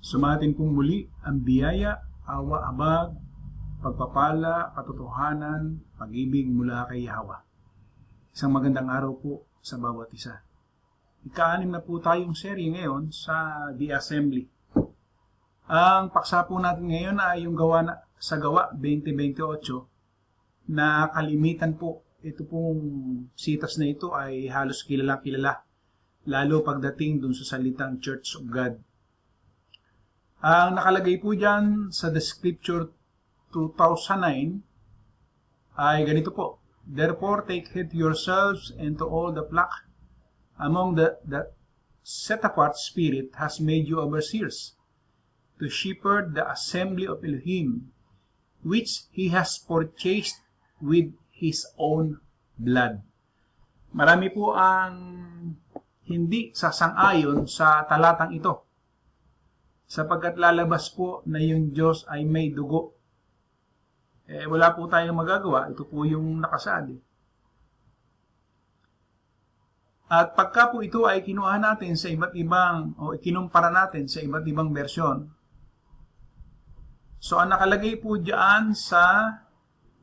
Sumatin pong muli ang biyaya, awa, habag, pagpapala, katotohanan, pag-ibig mula kay Yahweh. Isang magandang araw po sa bawat isa. Ika-anim na po tayong serye ngayon sa The Assembly. Ang paksa po natin ngayon ay yung sa Gawa 20:28 na kalimitan po. Ito pong sitas na ito ay halos kilala, lalo pagdating dun sa salitang Church of God. Ang nakalagay po dyan sa The Scripture 2009 ay ganito po. Therefore take heed to yourselves and to all the flock among the set-apart Spirit has made you overseers to shepherd the assembly of Elohim, which He has purchased with His own blood. Marami po ang hindi sasang-ayon sa talatang ito, sapagkat lalabas po na yung Diyos ay may dugo. Wala po tayong magagawa. Ito po yung nakasaad. At pagka po ito ay kinuha natin sa iba't ibang, o ikinumpara natin sa iba't ibang bersyon, so ang nakalagay po dyan sa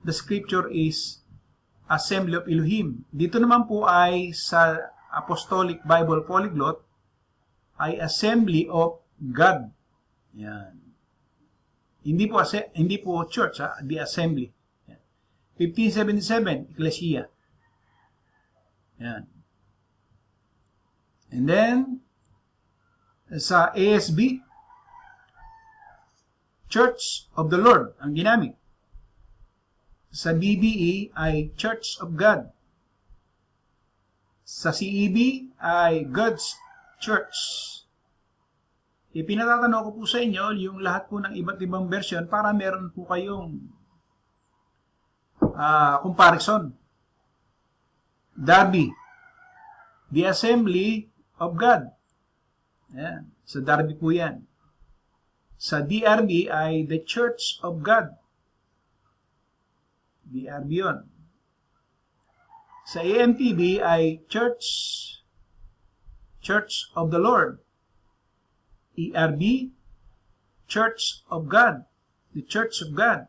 the scripture is Assembly of Elohim. Dito naman po ay sa Apostolic Bible Polyglot ay Assembly of God. Yan. Hindi po church, the assembly. Yan. 1577, Ecclesia. Yan. And then, sa ASB, Church of the Lord, ang ginamit. Sa BBE ay Church of God. Sa CEB ay God's Church. Ipinatatanong ko po sa inyo yung lahat po ng iba't ibang version para meron po kayong comparison. Darby, the Assembly of God. Ayan. Sa Darby po yan. Sa DRB ay the Church of God. DRB yun. Sa AMTB ay Church of the Lord. ERB, Church of God, the Church of God.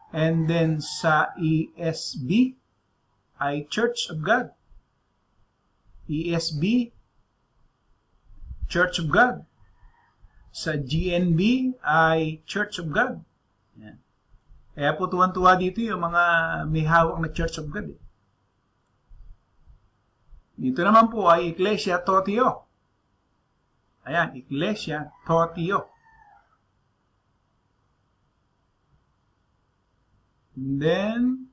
And then sa ESB ay Church of God. ESB, Church of God. Sa GNB ay Church of God. Yan. Kaya po tuwan-tuwa dito yung mga may hawak na Church of God. Dito naman po ay Ecclesia Totio. Ayan, Ecclesia Totio. And then,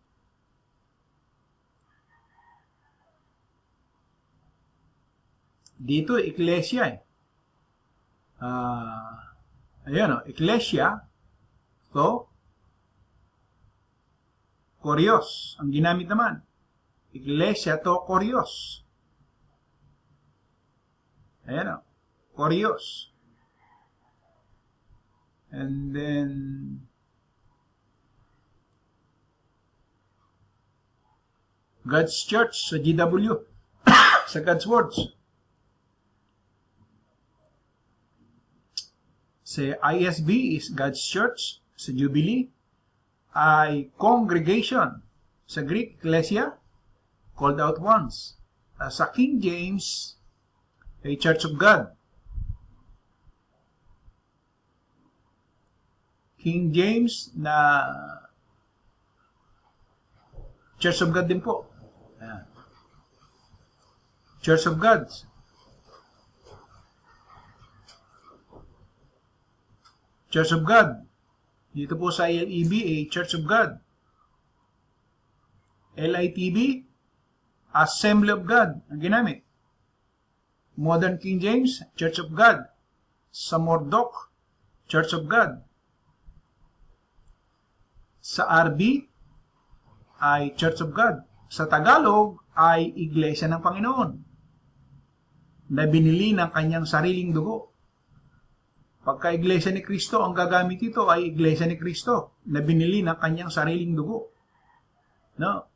dito Ecclesia ayan Ecclesia to Kurios. Ang ginamit naman, Ecclesia to Kurios. Ayan Kurios. And then, God's Church sa GW, sa God's Words. Sa ISB is God's Church, sa Jubilee, ay Congregation, sa Greek, Ecclesia, called out ones. Sa King James, a Church of God. King James na Church of God din po. Ayan. Church of God. Church of God. Dito po sa LEB, a Church of God. LITB, Assembly of God. Ang ginamit. Modern King James, Church of God. Sa Mordok, Church of God. Sa RB, ay Church of God. Sa Tagalog, ay Iglesia ng Panginoon na binili ng kanyang sariling dugo. Pagka Iglesia ni Kristo, ang gagamit ito ay Iglesia ni Kristo na binili ng kanyang sariling dugo. No?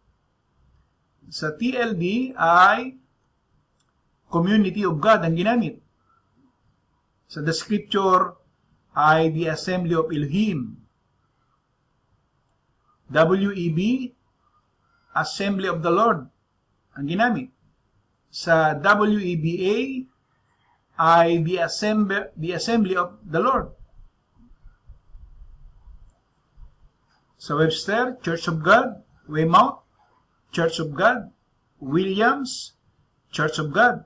Sa TLB ay Community of God ang ginamit. Sa the scripture ay the assembly of Elohim. WEB, assembly of the Lord, ang ginamit. Sa WEBA ay the assembly of the Lord. Sa Webster, Church of God. Weymouth, Church of God. Williams, Church of God.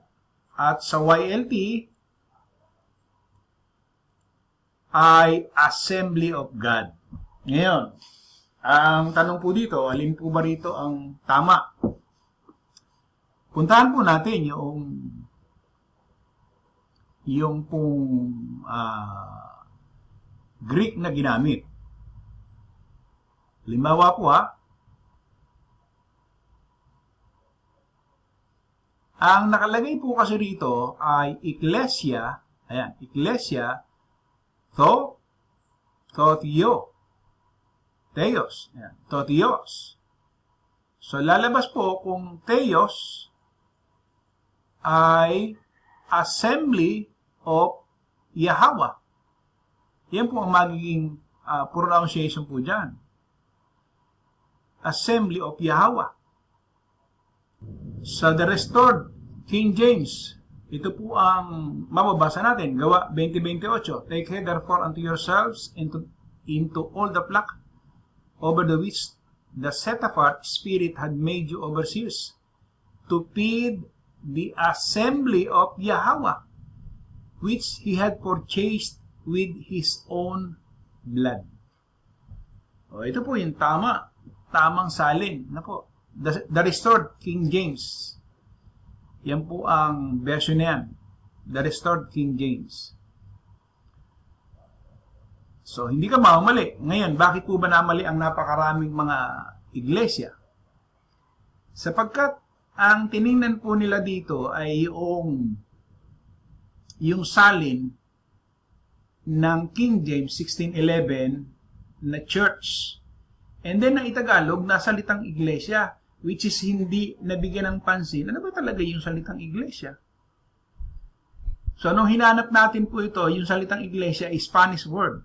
At sa YLT ay Assembly of God. Ngayon, ang tanong po dito, alin po ba rito ang tama? Puntahan po natin yung pong Greek na ginamit. Halimbawa po ang nakalagay po kasi rito ay Ecclesia, ayan, Ecclesia, Theos, ayan, Theos. So lalabas po kung Theos ay Assembly of YAHAWAH. Yan po ang magiging pronunciation po dyan. Assembly of YAHAWAH. Sa the Restored King James, ito po ang mababasa natin. Gawa 20:28. Take heed therefore unto yourselves into all the flock over the which the set apart Spirit had made you overseers, to feed the assembly of YAHAWAH, which he had purchased with his own blood. O, ito po yung tamang salin. Na po. The Restored King James. Yan po ang version na yan. The Restored King James. So, hindi ka mamali. Ngayon, bakit po ba namali ang napakaraming mga iglesia? Sapagkat ang tiningnan po nila dito ay yung salin ng King James 1611 na church. And then, ang Itagalog na salitang iglesia, which is hindi nabigyan ng pansin. Ano ba talaga yung salitang iglesia? So, nung hinanap natin po ito, yung salitang iglesia is Spanish word,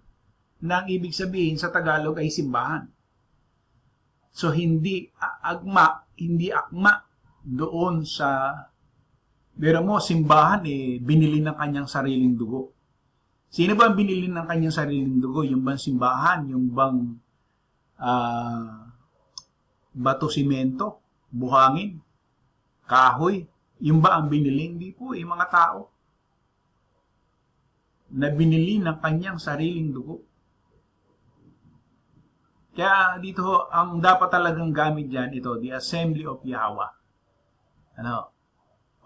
na ang ibig sabihin sa Tagalog ay simbahan. So, hindi akma doon sa, pero mo, simbahan, binili ng kanyang sariling dugo. Sino ba ang binili ng kanyang sariling dugo? Yung bang simbahan? Yung bang bato, simento, buhangin, kahoy? Yung ba ang binili? Hindi po, yung mga tao na binili ng kanyang sariling dugo. Kaya dito, ang dapat talagang gamit dyan, ito, the Assembly of YAHAWAH.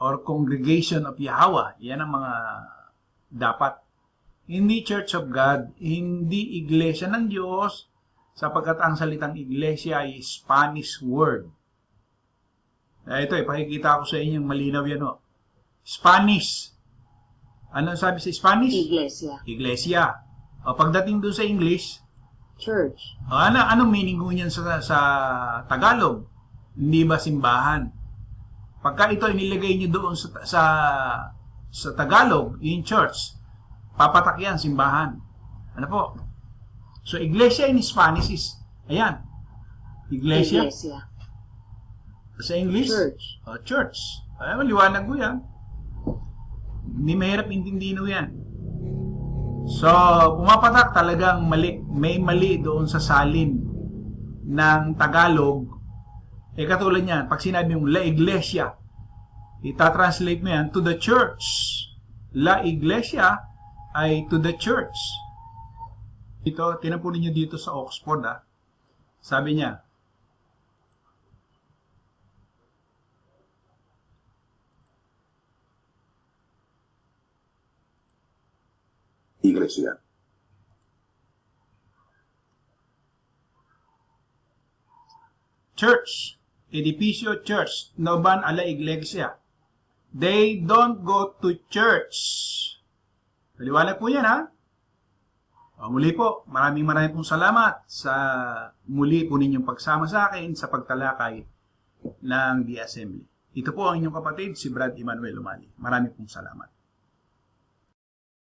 Or Congregation of YAHAWAH. Yan ang mga dapat. Hindi Church of God, hindi Iglesia ng Diyos, sapagkat ang salitang Iglesia ay Spanish word. Ito, ipakikita ko sa inyo yung malinaw yan. Spanish. Ano sabi sa Spanish? Iglesia. Iglesia. O pagdating doon sa English, Church. Anong meaning ko niyan sa Tagalog? Hindi ba simbahan? Pagka ito inilagay niyo doon sa Tagalog, in church, papatak yan, simbahan. Ano po? So, iglesia in Spanish is, ayan, iglesia. Sa English? Church. Church. Ay, maliwanag ko yan. Hindi mahirap intindihin mo yan. So, pumapatak talagang mali. May mali doon sa salin ng Tagalog. Katulad niyan, pag sinabi yung La Iglesia, itatranslate mo yan to the church. La Iglesia ay to the church. Ito, tinan po ninyo dito sa Oxford, Sabi niya, Iglesia. Church, edificio church, no van a la iglesia. They don't go to church. Paliwanag po yan, muli po, maraming pong salamat sa muli po ninyong pagsama sa akin sa pagtalakay ng The Assembly. Ito po ang inyong kapatid, si Brad Emmanuel Umali. Maraming pong salamat.